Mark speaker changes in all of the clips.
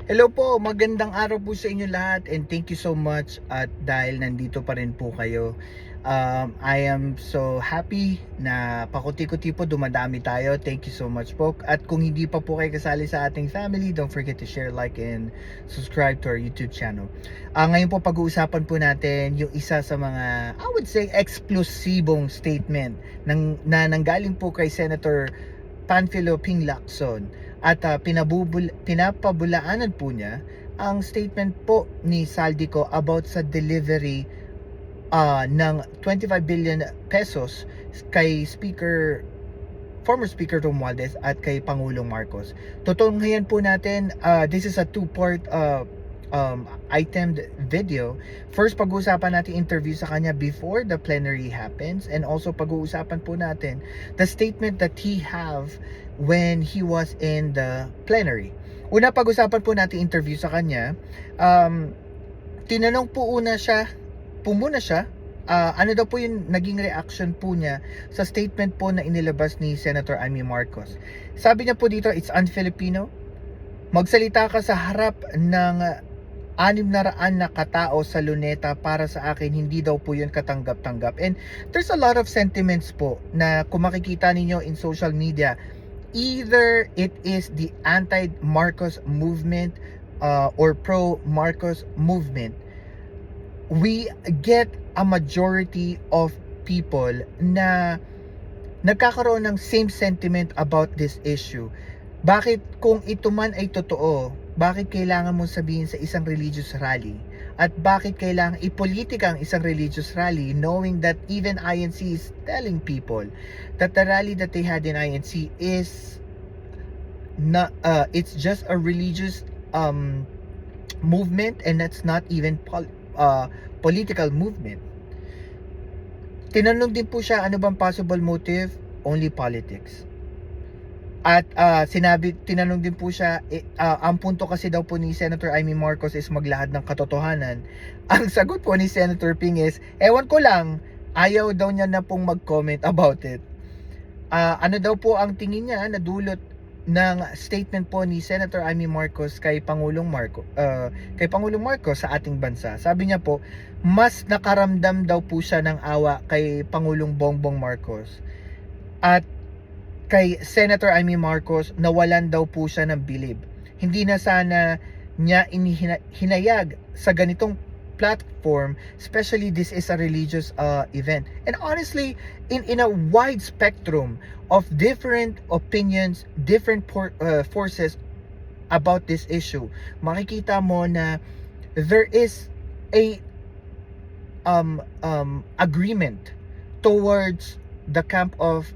Speaker 1: Hello po, magandang araw po sa inyo lahat and thank you so much at dahil nandito pa rin po kayo. I am so happy na pakuti-kuti po dumadami tayo. Thank you so much po. At kung hindi pa po kayo kasali sa ating family, don't forget to share, like, and subscribe to our YouTube channel. Ngayon po pag-uusapan po natin yung isa sa mga, I would say, explosibong statement na nanggaling po kay Senator Panfilo Ping Lacson at pinapabulaanan po niya ang statement po ni Saldico about sa delivery ng 25 billion pesos kay former Speaker Romualdez at kay Pangulong Marcos. Tutunghayan po natin, this is a two-part itemed video. First, pag-uusapan natin interview sa kanya before the plenary happens, and also pag-uusapan po natin the statement that he have when he was in the plenary. Una, pag-usapan po natin interview sa kanya. Tinanong po muna siya, ano daw po yung naging reaction po niya sa statement po na inilabas ni Senator Amy Marcos. Sabi niya po dito, it's un-Filipino. Magsalita ka sa harap ng 600 na katao sa luneta, para sa akin hindi daw po yun katanggap-tanggap. And there's a lot of sentiments po na kung makikita ninyo in social media, either it is the anti-Marcos movement or pro-Marcos movement. We get a majority of people na nagkakaroon ng same sentiment about this issue. Bakit kung ito man ay totoo, bakit kailangan mong sabihin sa isang religious rally? At bakit kailangan ipolitika ang isang religious rally, knowing that even INC is telling people that the rally that they had in INC is not, it's just a religious movement, and that's not even political movement. Tinanong din po siya, ano bang possible motive? Only politics. At tinanong din po siya, ang punto kasi daw po ni Senator Amy Marcos is maglahad ng katotohanan. Ang sagot po ni Senator Ping is, ewan ko lang, ayaw daw niya na pong mag-comment about it. Ano daw po ang tingin niya na dulot ng statement po ni Senator Amy Marcos kay Pangulong Marcos sa ating bansa? Sabi niya po, mas nakaramdam daw po siya ng awa kay Pangulong Bongbong Marcos. At kay Senator Amy Marcos, nawalan daw po siya ng bilib. Hindi na sana niya hinayag sa ganitong platform, especially this is a religious event. And honestly, in a wide spectrum of different opinions, different forces about this issue, makikita mo na there is a agreement towards the camp of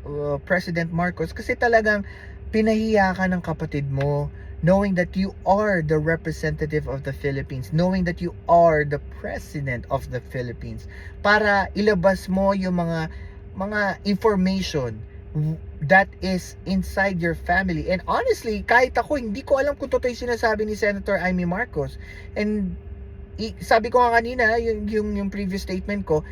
Speaker 1: President Marcos, kasi talagang pinahiya ka ng kapatid mo, knowing that you are the representative of the Philippines, knowing that you are the president of the Philippines, para ilabas mo yung mga information that is inside your family. And honestly, kahit ako, hindi ko alam kung totoo yung sinasabi ni Senator Amy Marcos. And sabi ko nga kanina, yung previous statement ko,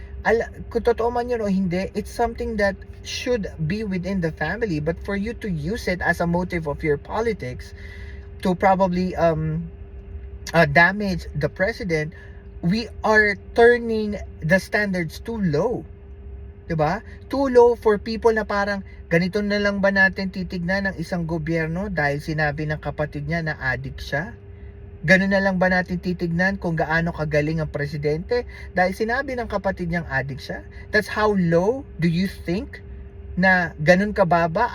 Speaker 1: kung totoo man yun o hindi, it's something that should be within the family. But for you to use it as a motive of your politics to probably damage the president, we are turning the standards too low. Diba? Too low for people na parang ganito na lang ba natin titignan ng isang gobyerno dahil sinabi ng kapatid niya na addict siya? Ganun na lang ba natin titignan kung gaano kagaling ang presidente dahil sinabi ng kapatid niyang addict siya? That's how low do you think na ganun kababa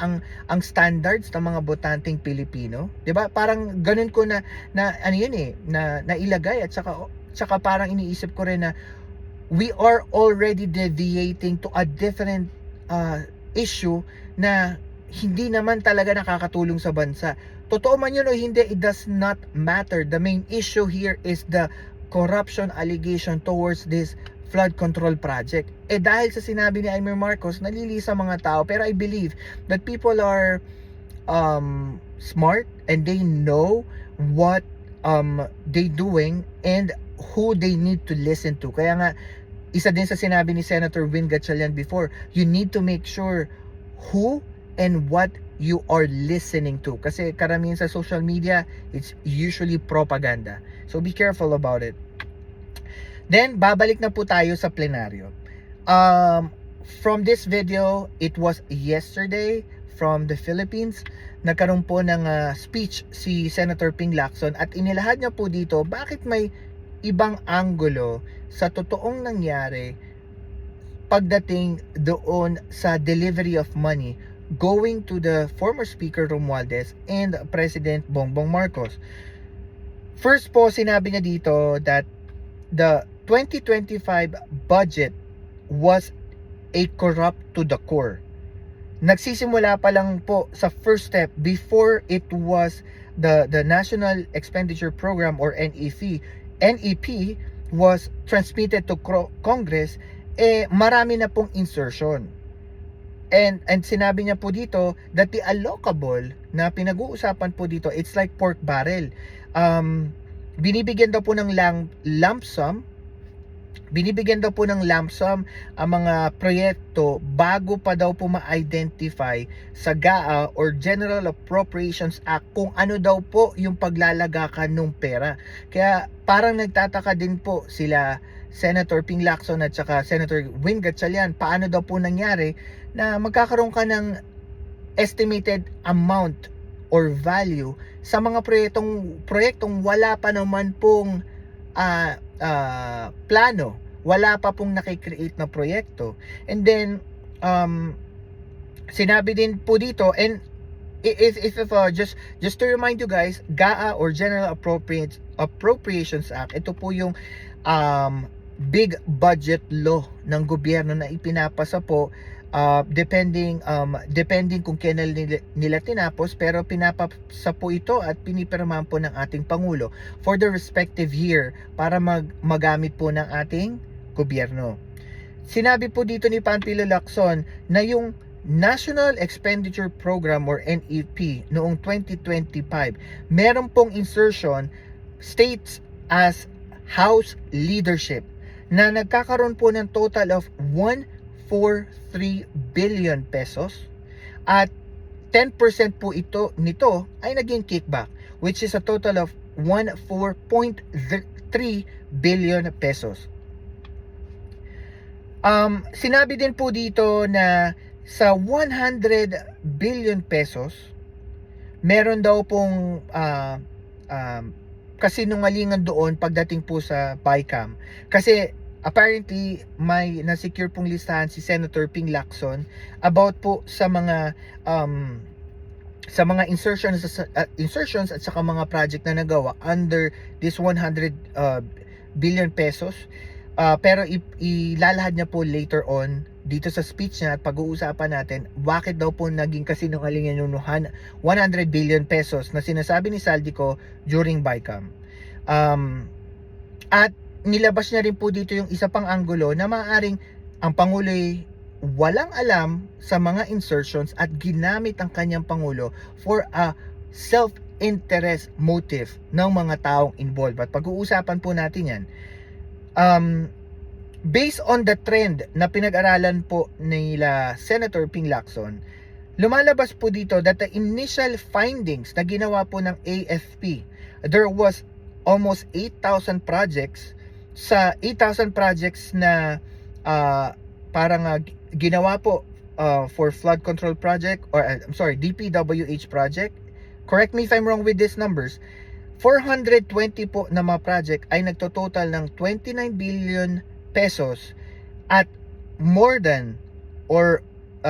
Speaker 1: ang standards ng mga botanteng Pilipino? 'Di ba? Parang ganun ko na ano yun na nailagay, at saka parang iniisip ko rin na we are already deviating to a different issue na hindi naman talaga nakakatulong sa bansa. Totoo man yun o hindi, it does not matter. The main issue here is the corruption allegation towards this flood control project. Dahil sa sinabi ni Amy Marcos, nalilisa mga tao. Pero I believe that people are smart and they know what they doing and who they need to listen to. Kaya nga, isa din sa sinabi ni Senator Win Gatchalian before, you need to make sure who and what you are listening to. Kasi karamihan sa social media, it's usually propaganda. So be careful about it. Then, babalik na po tayo sa plenaryo. From this video, it was yesterday from the Philippines. Nagkaroon po ng speech si Senator Ping Lacson at inilahad niya po dito bakit may ibang anggulo sa totoong nangyari pagdating doon sa delivery of money going to the former Speaker Romualdez and President Bongbong Marcos. First po, sinabi niya dito that the 2025 budget was a corrupt to the core. Nagsisimula pa lang po sa first step before it was the National Expenditure Program or NEP was transmitted to Congress, marami na pong insertion. And sinabi niya po dito that the allocable na pinag-uusapan po dito, it's like pork barrel. Binibigyan daw po ng lump sum ang mga proyekto bago pa daw po ma-identify sa GAA or General Appropriations Act kung ano daw po yung paglalagakan ng pera. Kaya parang nagtataka din po sila Senator Ping Lacson at saka Senator Win Gatchalian, paano daw po nangyari na magkakaroon ka ng estimated amount or value sa mga proyektong wala pa naman pong plano, wala pa pong nakikreate na proyekto. And then sinabi din po dito, and if just to remind you guys, GAA or General Appropriations Act, ito po yung big budget law ng gobyerno na ipinapasa po depending kung kailan nila tinapos, pero pinapasa po ito at pinipirmahan po ng ating Pangulo for the respective year para magamit po ng ating gobyerno. Sinabi po dito ni Panfilo Lacson na yung National Expenditure Program or NEP noong 2025, meron pong insertion states as House Leadership na nagkakaroon po ng total of 143 billion pesos at 10% po nito ay naging kickback, which is a total of 14.3 billion pesos. Sinabi din po dito na sa 100 billion pesos meron daw pong kasinungalingan doon pagdating po sa BICAM. Kasi apparently may na-secure pong listahan si Senator Ping Lacson about po sa mga insertions at saka mga project na nagawa under this 100 billion pesos. Pero ilalahad niya po later on dito sa speech niya at pag-uusapan natin bakit daw po naging kasinungalingan yung 100 billion pesos na sinasabi ni Saldico during BICAM. At nilabas niya rin po dito yung isa pang anggulo na maaaring ang Pangulo ay walang alam sa mga insertions at ginamit ang kanyang Pangulo for a self-interest motive ng mga taong involved. At pag-uusapan po natin yan. Based on the trend na pinag-aralan po nila Senator Ping Lacson, lumalabas po dito that the initial findings na ginawa po ng AFP, there was almost 8,000 projects. Sa 8,000 projects na ginawa po for flood control project or DPWH project, correct me if I'm wrong with these numbers, 420 po na mga project ay nagtototal ng 29 billion pesos at more than 5%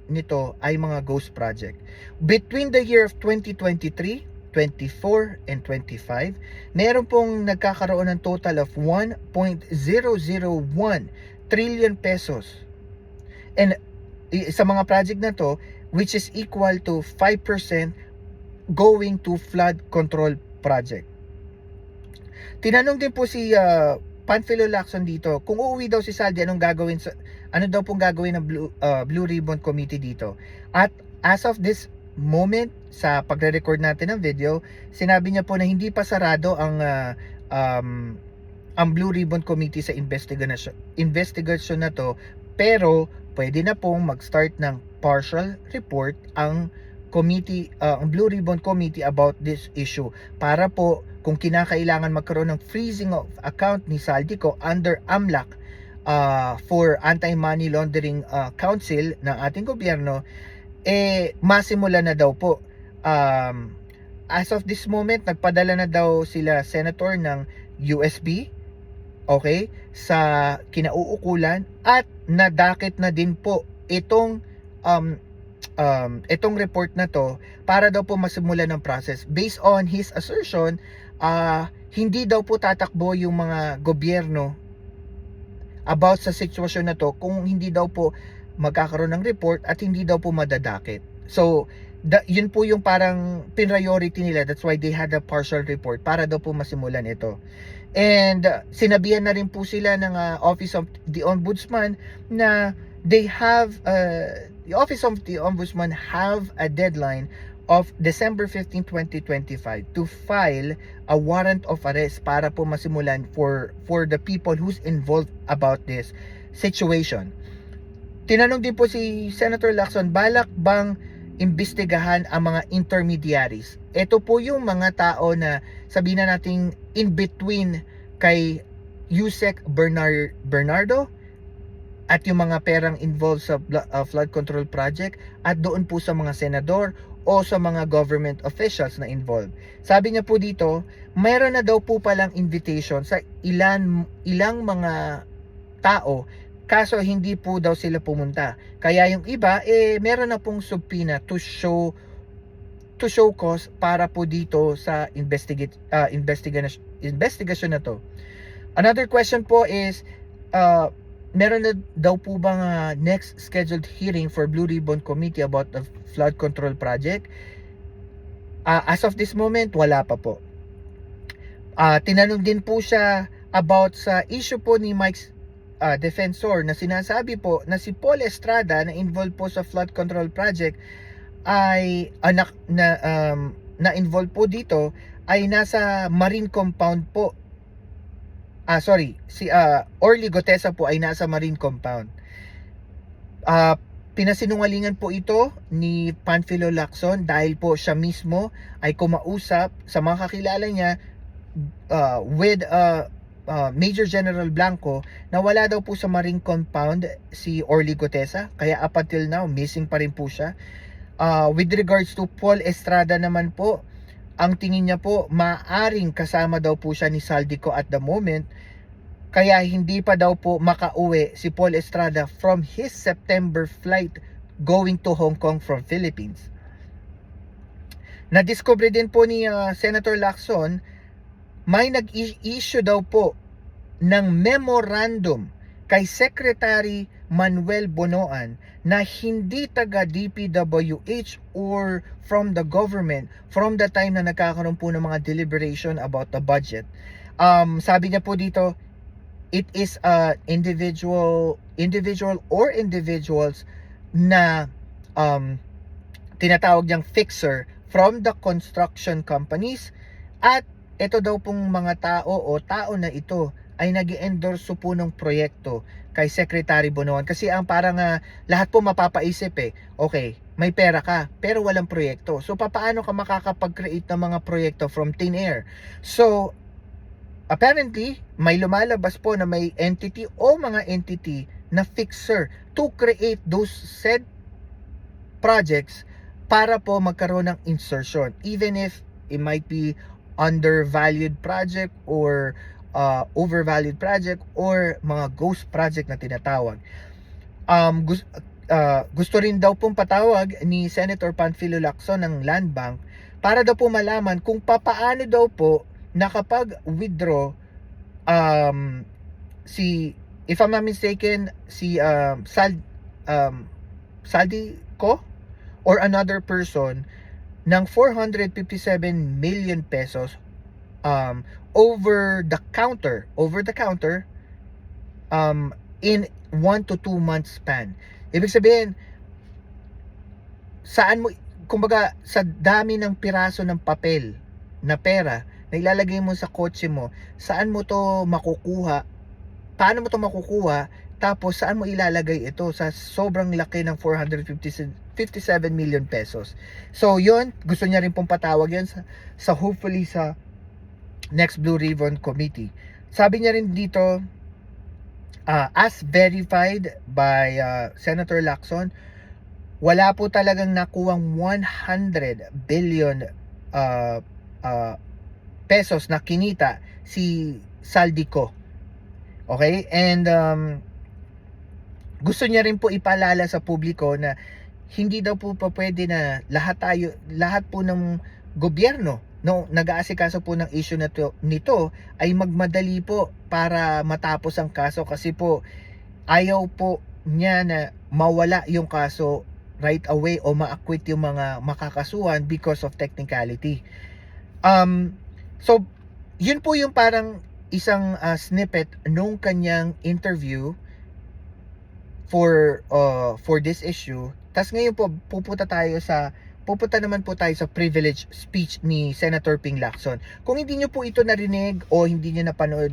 Speaker 1: nito ay mga ghost project. Between the year of 2023, 24 and 25, meron pong nagkakaroon ng total of 1.001 trillion pesos. And sa mga project na to, which is equal to 5% going to flood control project. Tinanong din po si Panfilo Lacson dito kung uuwi daw si Saldi, ano daw pong gagawin ng Blue Ribbon Committee dito. At as of this moment, sa pagre-record natin ng video, sinabi niya po na hindi pa sarado ang Blue Ribbon Committee sa investigation na to Pero pwede na pong mag-start ng partial report ang committee, ang Blue Ribbon Committee about this issue, para po kung kinakailangan magkaroon ng freezing of account ni Saldico under AMLAC, for Anti-Money Laundering Council ng ating gobyerno, masimula na daw po. As of this moment, nagpadala na daw sila senator ng USB, okay, sa kinauukulan, at nadakit na din po itong itong report na to para daw po masimula ng process. Based on his assertion, hindi daw po tatakbo yung mga gobyerno about sa sitwasyon na to kung hindi daw po magkakaroon ng report at hindi daw po madadakit. So, yun po yung parang priority nila. That's why they had a partial report para daw po masimulan ito. And sinabihan na rin po sila ng Office of the Ombudsman na they have the Office of the Ombudsman have a deadline of December 15, 2025 to file a warrant of arrest para po masimulan for the people who's involved about this situation. Tinanong din po si Senator Lacson, balak bang imbestigahan ang mga intermediaries? Ito po yung mga tao na sabihin na nating in between kay Yusek Bernardo at yung mga perang involved sa flood control project, at doon po sa mga senador o sa mga government officials na involved. Sabi niya po dito, mayroon na daw po palang invitation sa ilang mga tao, kaso hindi po daw sila pumunta. Kaya yung iba, meron na pong subpoena to show cause para po dito sa investigation na to. Another question po is, meron na daw po bang next scheduled hearing for Blue Ribbon Committee about the flood control project? As of this moment, wala pa po. Tinanong din po siya about sa issue po ni Mike's defensor na sinasabi po na si Paul Estrada na involved po sa flood control project ay na involved po dito ay nasa marine compound po. Si Orly Gotesa po ay nasa marine compound. Pinasinungalingan po ito ni Panfilo Lacson dahil po siya mismo ay kumausap sa mga kakilala niya with Major General Blanco na wala daw po sa marine compound si Orly Gotesa, kaya up until now missing pa rin po siya. With regards to Paul Estrada naman po, ang tingin niya po maaring kasama daw po siya ni Saldico at the moment, kaya hindi pa daw po makauwi si Paul Estrada from his September flight going to Hong Kong from Philippines. Nadiscover din po ni Senator Lacson, may nag-issue daw po ng memorandum kay Secretary Manuel Bonoan na hindi taga DPWH or from the government from the time na nagkakaroon po ng mga deliberation about the budget. Sabi niya po dito, it is individual or individuals na tinatawag niyang fixer from the construction companies, at ito daw pong mga tao na ito ay nag-endorse po ng proyekto kay Secretary Bonoan. Kasi ang parang lahat po mapapaisip okay, may pera ka pero walang proyekto. So paano ka makakapag-create ng mga proyekto from thin air? So apparently may lumalabas po na may entity o mga entity na fixer to create those said projects para po magkaroon ng insertion, even if it might be undervalued project or overvalued project or mga ghost project na tinatawag. Gusto rin daw pong patawag ni Senator Panfilo Lacson ng Land Bank para daw po malaman kung papaano daw po nakapag-withdraw if I'm not mistaken, si Saldico or another person ng 457 million pesos over the counter in 1 to 2 months span. Ibig sabihin, kumbaga sa dami ng piraso ng papel na pera na ilalagay mo sa kotse mo, saan mo to makukuha? Paano mo to makukuha Tapos saan mo ilalagay ito sa sobrang laki ng 457 million pesos. So yun, gusto niya rin pong patawag yan sa hopefully sa next Blue Ribbon Committee. Sabi niya rin dito, as verified by Senator Lacson, wala po talagang nakuwang 100 billion pesos na kinita si Saldico. Okay? And gusto niya rin po ipaalala sa publiko na hindi daw po pa pwede na lahat po ng gobyerno nag-aasikaso po ng issue nito ay magmadali po para matapos ang kaso, kasi po ayaw po niya na mawala yung kaso right away o ma-acquit yung mga makakasuhan because of technicality. So yun po yung parang isang snippet nung kanyang interview for this issue. Tas ngayon po pupunta naman po tayo sa privilege speech ni Senator Ping Lacson. Kung hindi nyo po ito narinig o hindi nyo napanood,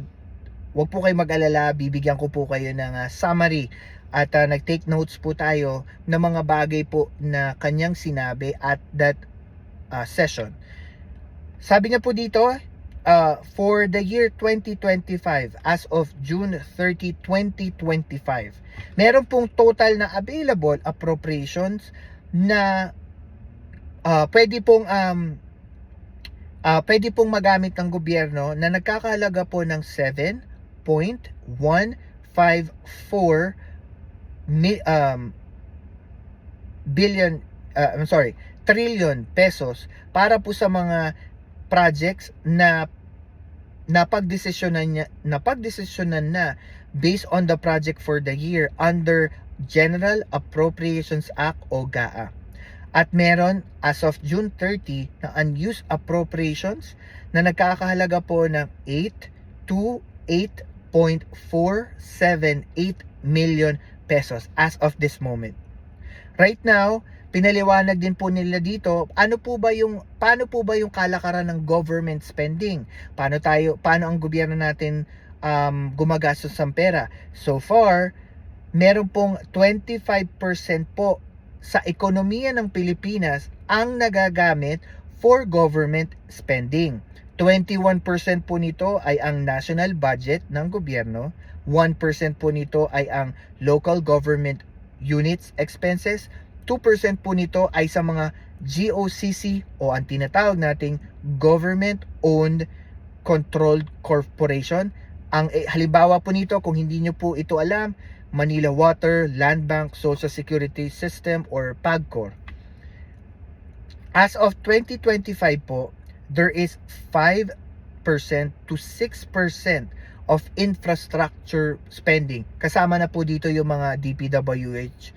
Speaker 1: wag po kayo mag-alala, bibigyan ko po kayo ng summary at nag-take notes po tayo ng mga bagay po na kanyang sinabi at that session. Sabi niya po dito, for the year 2025, as of June 30, 2025, meron pong total na available appropriations na pwede pong magamit ng gobyerno na nagkakahalaga po ng 7.154 trillion pesos para po sa mga projects na napagdesisyonan na based on the project for the year under General Appropriations Act o GAA. At meron as of June 30 na unused appropriations na nagkakahalaga po ng 828.478 million pesos as of this moment. Right now, pinaliwanag din po nila dito, paano po ba yung kalakaran ng government spending? Paano ang gobyerno natin gumagastos ng pera? So far, meron pong 25% po sa ekonomiya ng Pilipinas ang nagagamit for government spending. 21% po nito ay ang national budget ng gobyerno, 1% po nito ay ang local government units expenses, 2% po nito ay sa mga GOCC o ang tinatawag nating government-owned controlled corporation. Ang halimbawa po nito, kung hindi nyo po ito alam, Manila Water, Land Bank, Social Security System or PAGCOR. As of 2025 po, there is 5% to 6% of infrastructure spending. Kasama na po dito yung mga DPWH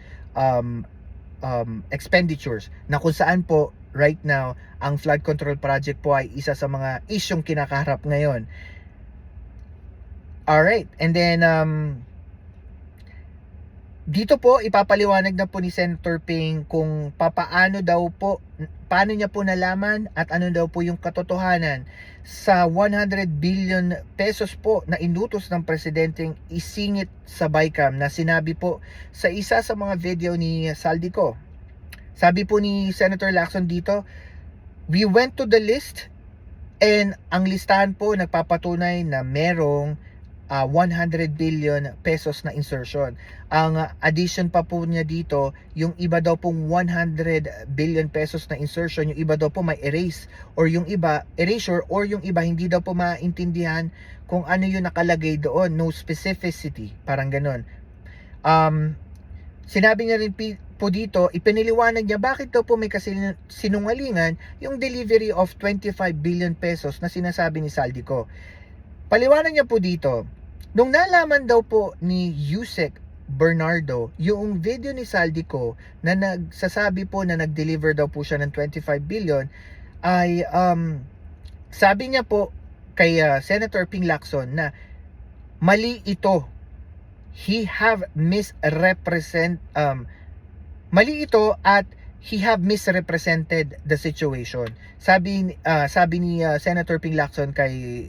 Speaker 1: expenditures na kung saan po right now ang flood control project po ay isa sa mga isyong kinakaharap ngayon. Alright, and then dito po ipapaliwanag na po ni Senator Ping kung paano niya po nalaman at ano daw po yung katotohanan sa 100 billion pesos po na inutos ng presidenteng isingit sa BICAM na sinabi po sa isa sa mga video ni Saldico. Sabi po ni Senator Lacson dito, we went to the list and ang listahan po nagpapatunay na merong 100 billion pesos na insertion. Ang addition pa po niya dito, yung iba daw pong 100 billion pesos na insertion, yung iba daw po may erasure or yung iba hindi daw po maintindihan kung ano yung nakalagay doon, no specificity, parang ganon. Sinabi niya rin po dito, ipiniliwanag niya bakit daw po may sinungalingan yung delivery of 25 billion pesos na sinasabi ni Saldico. Paliwanag niya po dito, nung nalaman daw po ni Yusek Bernardo yung video ni Saldico na nagsasabi po na nag-deliver daw po siya ng 25 billion, ay sabi niya po kay Senator Ping Lacson na mali ito. Mali ito at he have misrepresented the situation. Sabi ni Senator Ping Lacson kay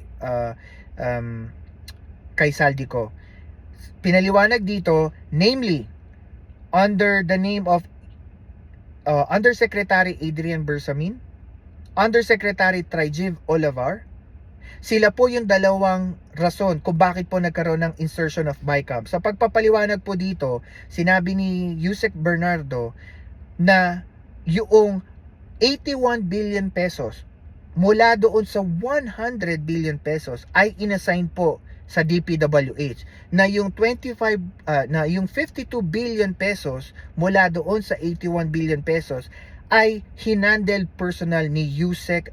Speaker 1: Saldico. Pinaliwanag dito, namely, under the name of Undersecretary Adrian Bersamin, Undersecretary Trajiv Olivar. Sila po yung dalawang rason kung bakit po nagkaroon ng insertion of BICAM. Sa pagpapaliwanag po dito, sinabi ni Yusek Bernardo na yung 81 billion pesos mula doon sa 100 billion pesos ay inassign po sa DPWH, na yung 52 billion pesos mula doon sa 81 billion pesos ay hinandle personal ni Yusek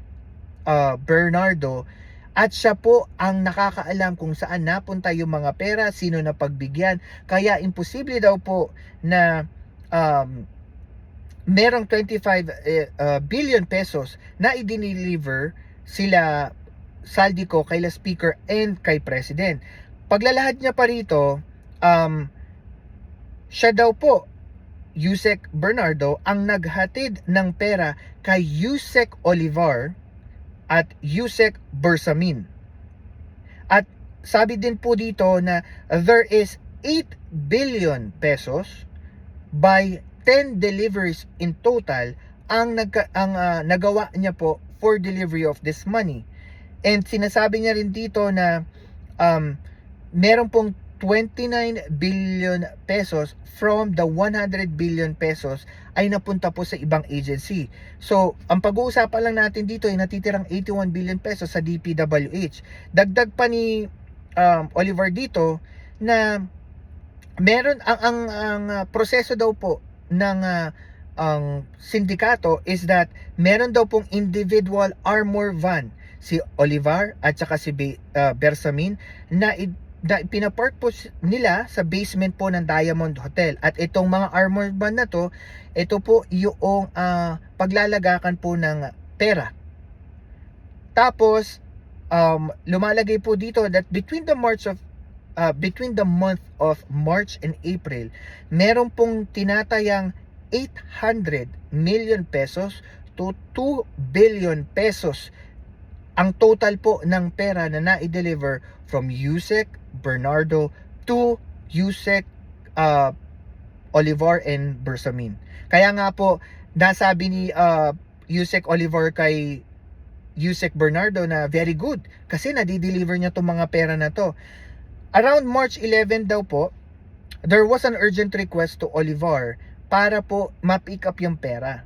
Speaker 1: Bernardo, at siya po ang nakakaalam kung saan napunta yung mga pera, sino na pagbigyan. Kaya imposible daw po na merong 25 billion pesos na i-deliver sila Saldico kay la Speaker and kay President. Paglalahad niya pa rito, siya daw po, Yusek Bernardo, ang naghatid ng pera kay Yusek Olivar at Yusek Bersamin. At sabi din po dito na there is 8 billion pesos by 10 deliveries in total ang nagawa niya po for delivery of this money. And sinasabi niya rin dito na meron pong 29 billion pesos from the 100 billion pesos ay napunta po sa ibang agency. So, ang pag-uusapan lang natin dito ay natitirang 81 billion pesos sa DPWH. Dagdag pa ni Olivar dito na meron ang proseso daw po ng ang sindikato is that meron daw pong individual armor van si Olivar at saka si Bersamin na pinapark po nila sa basement po ng Diamond Hotel. At itong mga armor van na to, ito po yung paglalagakan po ng pera. Tapos lumalagay po dito that between the month of March and April, meron pong tinatayang 800 million pesos to 2 billion pesos ang total po ng pera na na-deliver from Yusek Bernardo to Yusek Olivar and Bersamin. Kaya nga po, nasabi ni Yusek Olivar kay Yusek Bernardo na very good kasi nadi-deliver niya itong mga pera na to. Around March 11 daw po, there was an urgent request to Olivar para po ma-pick up yung pera.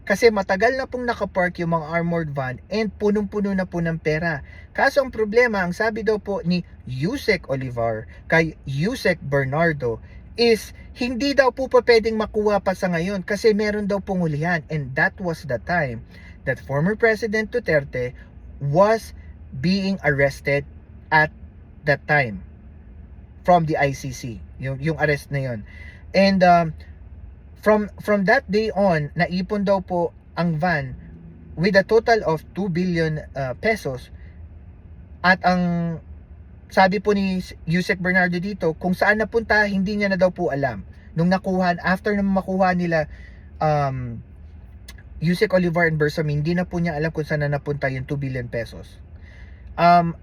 Speaker 1: Kasi matagal na pong nakapark yung mga armored van and punong-puno na po ng pera. Kaso ang problema, ang sabi daw po ni Yusek Olivar kay Yusek Bernardo is hindi daw po pa pwedeng makuha pa sa ngayon kasi meron daw pong hulihan. And that was the time that former President Duterte was being arrested at that time from the ICC. Yung arrest na yun. And from that day on, naipon daw po ang van with a total of 2 billion pesos. At ang sabi po ni Yusek Bernardo dito, kung saan napunta, hindi niya na daw po alam. Nung nakuha, after na makuha nila Yusek Olivar and Bersamin, hindi na po niya alam kung saan na napunta yung 2 billion pesos.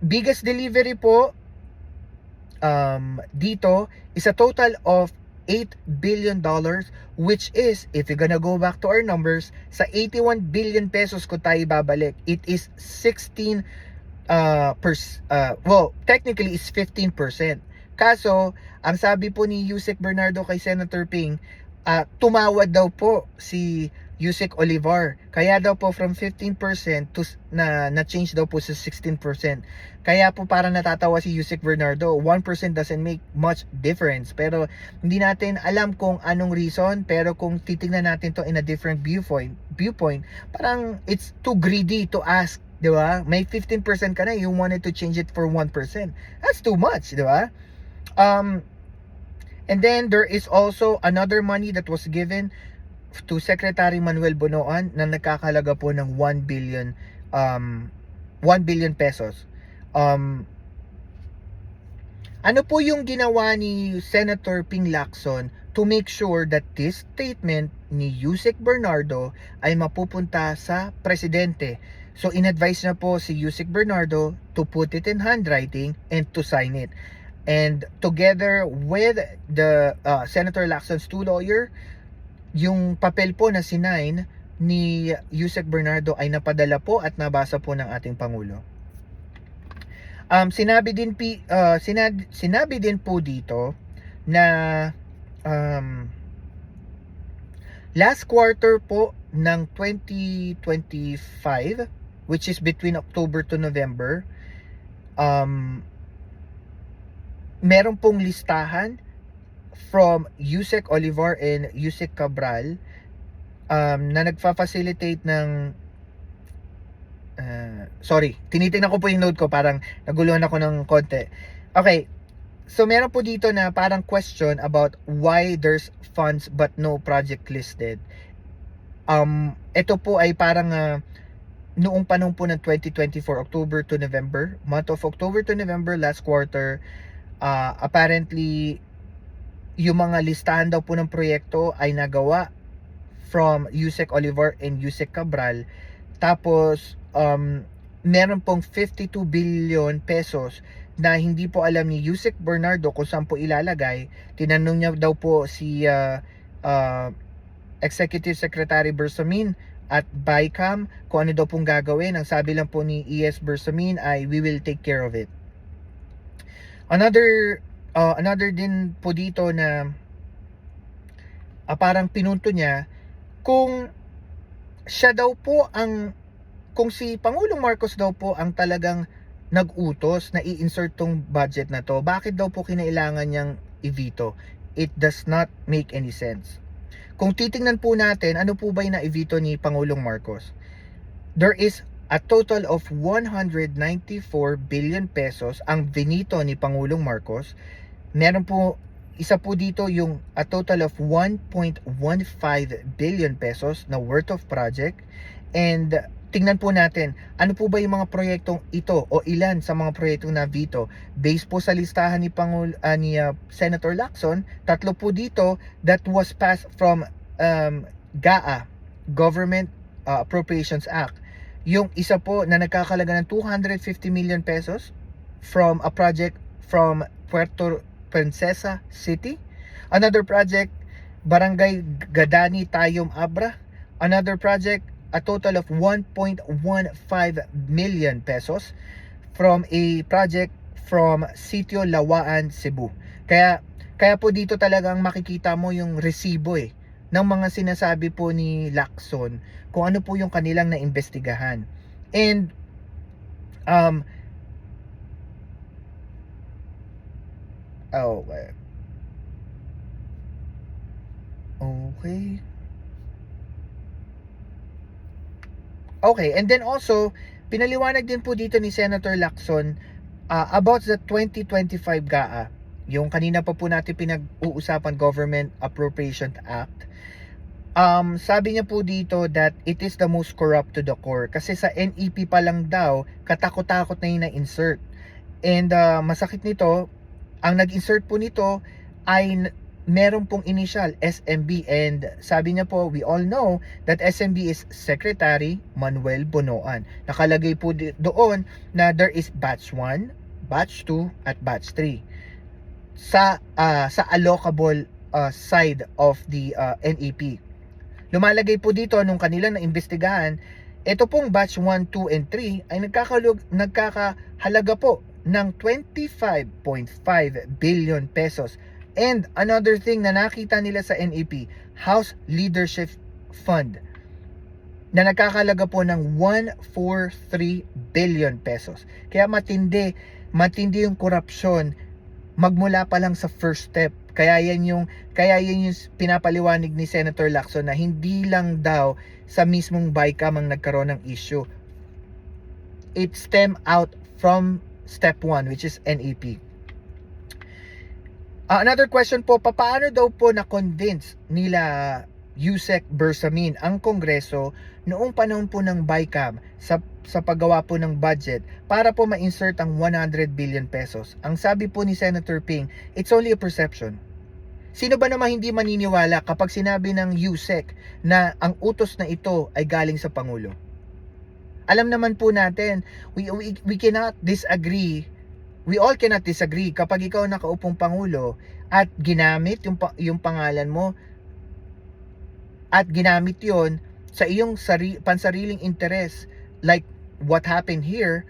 Speaker 1: Biggest delivery po dito is a total of $8 billion, which is, if you're gonna go back to our numbers, sa 81 billion pesos ko tayo babalik, it is 16 well, technically it's 15%. Kaso, ang sabi po ni Yusek Bernardo kay Senator Ping, tumawad daw po si Yusek Olivar. Kaya daw po from 15% to na-change daw po sa 16%. Kaya po parang natatawa si Yusek Bernardo. 1% doesn't make much difference. Pero hindi natin alam kung anong reason. Pero kung titingnan natin to in a different viewpoint, parang it's too greedy to ask. Diba? May 15% ka na, you wanted to change it for 1%. That's too much, diba? And then there is also another money that was given to Secretary Manuel Bonoan na nagkakahalaga po ng 1 billion pesos. Ano po yung ginawa ni Senator Ping Lacson to make sure that this statement ni Yusek Bernardo ay mapupunta sa presidente? So in-advise na po si Yusek Bernardo to put it in handwriting and to sign it. And together with the Senator Lacson's two lawyer, yung papel po na sinign ni Yusek Bernardo ay napadala po at nabasa po ng ating Pangulo. Sinabi din po dito na last quarter po ng 2025, which is between October to November, meron pong listahan from Yusek Olivar and Yusek Cabral na nagfa-facilitate ng tinitingnan ko po yung note ko, parang naguluhan ako ng konti. Okay, so meron po dito na parang question about why there's funds but no project listed. Ito po ay parang noong panahon po ng 2024, October to November, month of October to November, last quarter, apparently yung mga listahan daw po ng proyekto ay nagawa from Yusek Olivar and Yusek Cabral. Tapos meron pong 52 billion pesos na hindi po alam ni Yusek Bernardo kung saan po ilalagay. Tinanong niya daw po si Executive Secretary Bersamin at BICAM kung ano daw pong gagawin. Ang sabi lang po ni ES Bersamin ay we will take care of it. Another din po dito na parang pinunto niya kung siya daw po kung si Pangulong Marcos daw po ang talagang nag-utos na i-insert tong budget na to, bakit daw po kinailangan niyang i-veto? It does not make any sense. Kung titingnan po natin, ano po ba yung na-i-veto ni Pangulong Marcos? There is a total of 194 billion pesos ang vinito ni Pangulong Marcos. Meron po, isa po dito yung a total of 1.15 billion pesos na worth of project. And tingnan po natin, ano po ba yung mga proyektong ito o ilan sa mga proyektong na veto. Based po sa listahan ni Senator Lacson, 3 po dito that was passed from GAA, Government Appropriations Act. Yung isa po na nagkakalaga ng 250 million pesos from a project from Puerto Princesa City. Another project, Barangay Gadani, Tayom, Abra. Another project, a total of 1.15 million pesos from a project from Sitio Lawaan, Cebu. Kaya po dito talagang makikita mo yung resibo ng mga sinasabi po ni Lacson kung ano po yung kanilang naimbestigahan. And Okay, and then also, pinaliwanag din po dito ni Senator Lacson about the 2025 GAA. Yung kanina pa po natin pinag-uusapan Government Appropriation Act. Sabi niya po dito that it is the most corrupt to the core. Kasi sa NEP pa lang daw, katakot-takot na yung na-insert. And masakit nito, ang nag-insert po nito ay meron pong initial SMB, and sabi niya po, we all know that SMB is Secretary Manuel Bonoan. Nakalagay po doon na there is batch 1, batch 2 at batch 3 sa allocable side of the NEP. Lumalagay po dito nung kanilang naimbestigahan, ito pong batch 1, 2 and 3 ay nagkakahalaga po ng 25.5 billion pesos. And another thing na nakita nila sa NEP, House Leadership Fund, na nagkakalaga po ng 143 billion pesos. Kaya matindi yung korupsyon magmula pa lang sa first step. Kaya yan yung pinapaliwanag ni Senator Lacson na hindi lang daw sa mismong BICAM ang nagkaroon ng issue. It stem out from step 1, which is NEP. Another question po, paano daw po na-convince nila Yusek Bersamin ang Kongreso noong panahon po ng BICAM sa paggawa po ng budget para po ma-insert ang 100 billion pesos? Ang sabi po ni Senator Ping, it's only a perception. Sino ba naman hindi maniniwala kapag sinabi ng Yusek na ang utos na ito ay galing sa Pangulo? Alam naman po natin, we cannot disagree we all cannot disagree kapag ikaw nakaupong pangulo at ginamit yung pangalan mo at ginamit yon sa iyong pansariling interes, like what happened here,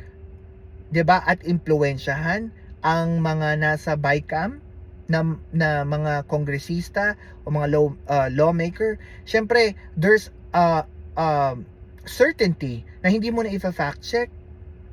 Speaker 1: 'di ba, at impluwensyahan ang mga nasa BICAM na mga kongresista o mga lawmaker. Syempre there's certainty na hindi mo na i-fact check.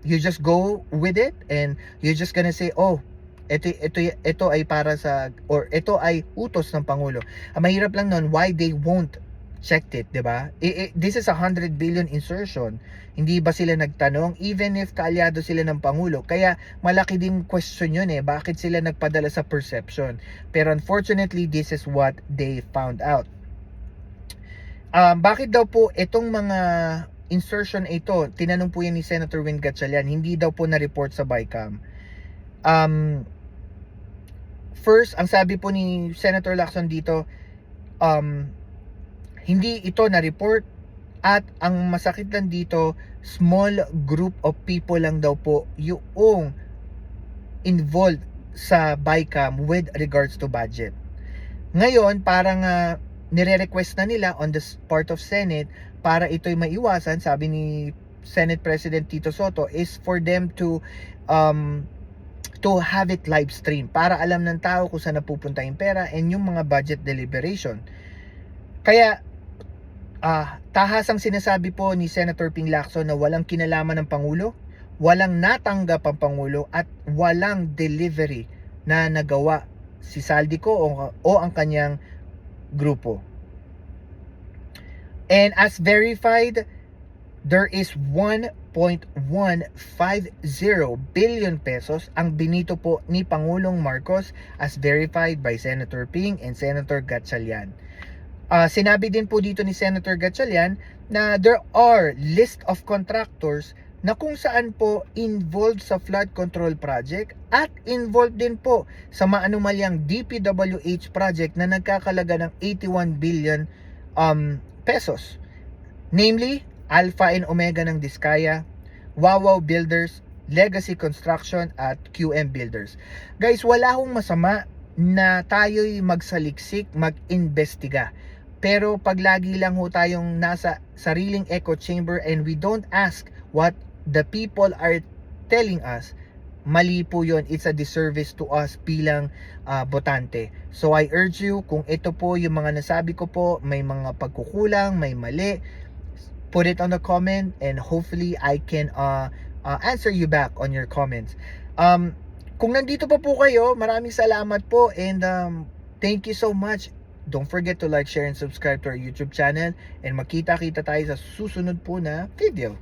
Speaker 1: You just go with it and you're just gonna say, oh, ito ay para sa, or ito ay utos ng Pangulo. Ang mahirap lang nun, why they won't check it, di ba? This is 100 billion insertion. Hindi ba sila nagtanong? Even if kaalyado sila ng Pangulo. Kaya malaki din question yun eh. Bakit sila nagpadala sa perception? Pero unfortunately, this is what they found out. Bakit daw po itong mga insertion ito, tinanong po yan ni Senator Win Gatchalian, hindi daw po na-report sa BICAM. First, ang sabi po ni Senator Lacson dito, hindi ito na-report, at ang masakit lang dito, small group of people lang daw po yung involved sa BICAM with regards to budget. Ngayon, parang nire-request na nila on the part of Senate para ito'y maiwasan, sabi ni Senate President Tito Soto, is for them to have it live stream para alam ng tao kung saan napupunta yung pera and yung mga budget deliberation. Kaya tahasang sinasabi po ni Senator Ping Lacson na walang kinalaman ng Pangulo, walang natanggap ang Pangulo, at walang delivery na nagawa si Saldico o ang kanyang grupo. And as verified, there is 1.150 billion pesos ang binito po ni Pangulong Marcos, as verified by Senator Ping and Senator Gatchalian. Sinabi din po dito ni Senator Gatchalian na there are list of contractors na kung saan po involved sa flood control project at involved din po sa maanumalyang DPWH project na nagkakalaga ng 81 billion pesos. Namely, Alpha and Omega ng Diskaya, Wawaw Builders, Legacy Construction at QM Builders. Guys, wala akong masama na tayo'y magsaliksik, mag-imbestiga. Pero pag lagi lang ho tayong nasa sariling echo chamber and we don't ask what the people are telling us, mali po yun. It's a disservice to us bilang botante. So I urge you, kung ito po yung mga nasabi ko po, may mga pagkukulang, may mali, put it on the comment and hopefully I can answer you back on your comments. Kung nandito pa po kayo, maraming salamat po and thank you so much. Don't forget to like, share, and subscribe to our YouTube channel, and magkita-kita tayo sa susunod po na video.